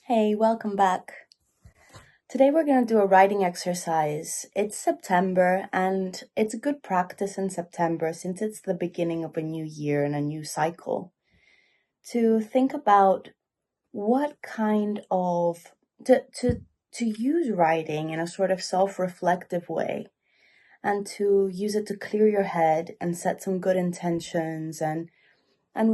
Hey, welcome back. Today we're going to do a writing exercise. It's September and it's a good practice in September since it's the beginning of a new year and a new cycle to think about what kind of to use writing in a sort of self-reflective way and to use it to clear your head and set some good intentions and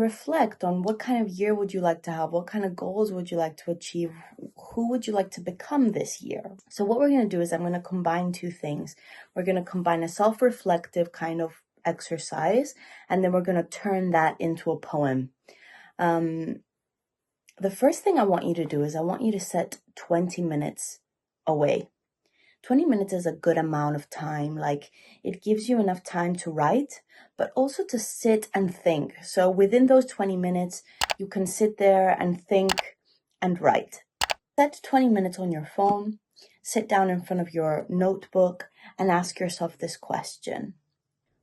reflect on what kind of year would you like to have, what kind of goals would you like to achieve, who would you like to become this year. So what we're going to do is I'm going to combine two things. We're going to combine a self-reflective kind of exercise, and then we're going to turn that into a poem. The first thing I want you to do is I want you to set 20 minutes away. 20 minutes is a good amount of time. Like, it gives you enough time to write, but also to sit and think. So within those 20 minutes, you can sit there and think and write. Set 20 minutes on your phone, sit down in front of your notebook and ask yourself this question.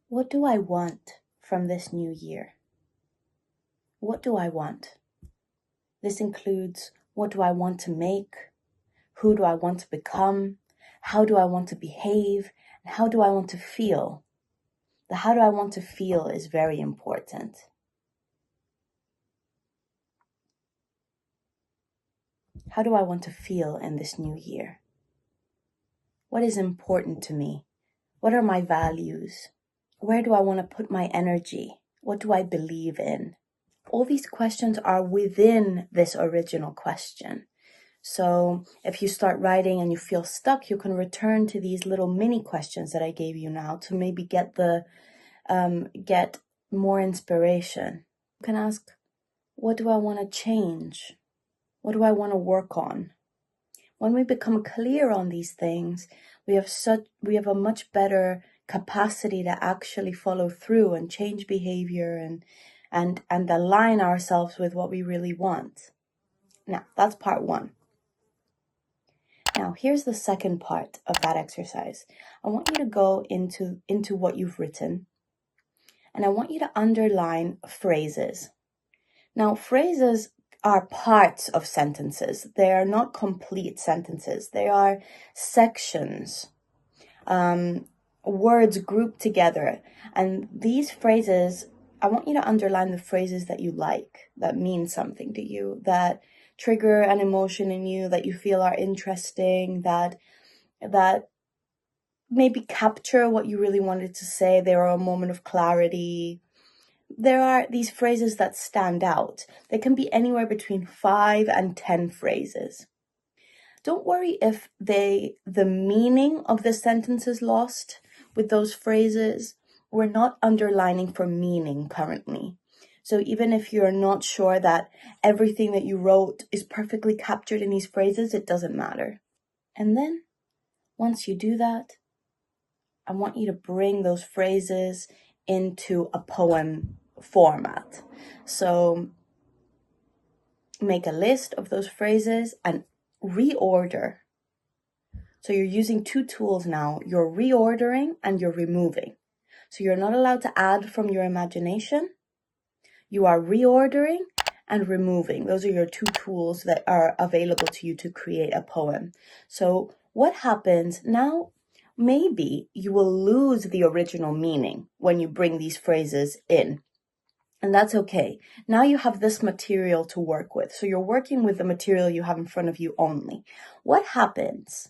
What do I want from this new year? What do I want? This includes, what do I want to make? Who do I want to become? How do I want to behave? And how do I want to feel? The how do I want to feel is very important. How do I want to feel in this new year? What is important to me? What are my values? Where do I want to put my energy? What do I believe in? All these questions are within this original question. So if you start writing and you feel stuck, you can return to these little mini questions that I gave you now to maybe get more inspiration. You can ask, what do I want to change? What do I want to work on? When we become clear on these things, we have a much better capacity to actually follow through and change behavior and align ourselves with what we really want. Now, that's part one. Now, here's the second part of that exercise. I want you to go into what you've written, and I want you to underline phrases. Now, phrases are parts of sentences. They are not complete sentences. They are sections, words grouped together. And these phrases, I want you to underline the phrases that you like, that mean something to you, that trigger an emotion in you, that you feel are interesting, that maybe capture what you really wanted to say. They are a moment of clarity. There are these phrases that stand out. They can be anywhere between 5 and 10 phrases. Don't worry if the meaning of the sentence is lost with those phrases. We're not underlining for meaning currently. So even if you're not sure that everything that you wrote is perfectly captured in these phrases, it doesn't matter. And then once you do that, I want you to bring those phrases into a poem format. So make a list of those phrases and reorder. So you're using two tools now. You're reordering and you're removing. So you're not allowed to add from your imagination. You are reordering and removing. Those are your two tools that are available to you to create a poem. So what happens now? Maybe you will lose the original meaning when you bring these phrases in. And that's okay. Now you have this material to work with. So you're working with the material you have in front of you only. What happens?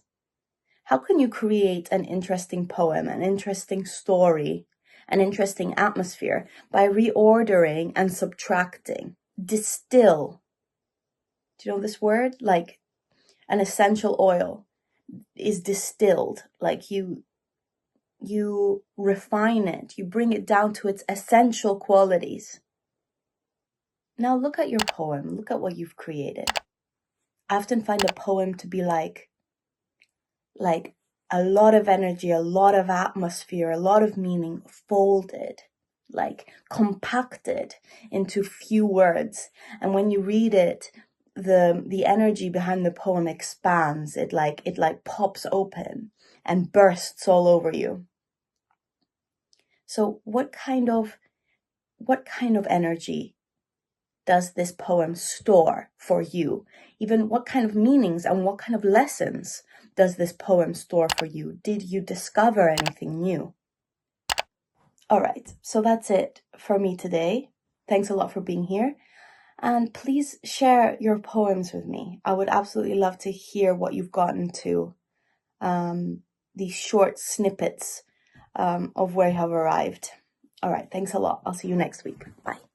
How can you create an interesting poem, an interesting story, an interesting atmosphere? By reordering and subtracting. Distill. Do you know this word? Like an essential oil is distilled. Like you refine it. You bring it down to its essential qualities. Now look at your poem. Look at what you've created. I often find a poem to be like a lot of energy, a lot of atmosphere, a lot of meaning folded, like compacted into few words. And when you read it, the energy behind the poem expands. It like pops open and bursts all over you. So what kind of energy does this poem store for you? Even what kind of meanings and what kind of lessons does this poem store for you? Did you discover anything new? All right, so that's it for me today. Thanks a lot for being here. And please share your poems with me. I would absolutely love to hear what you've gotten to, these short snippets of where you have arrived. All right, thanks a lot. I'll see you next week. Bye.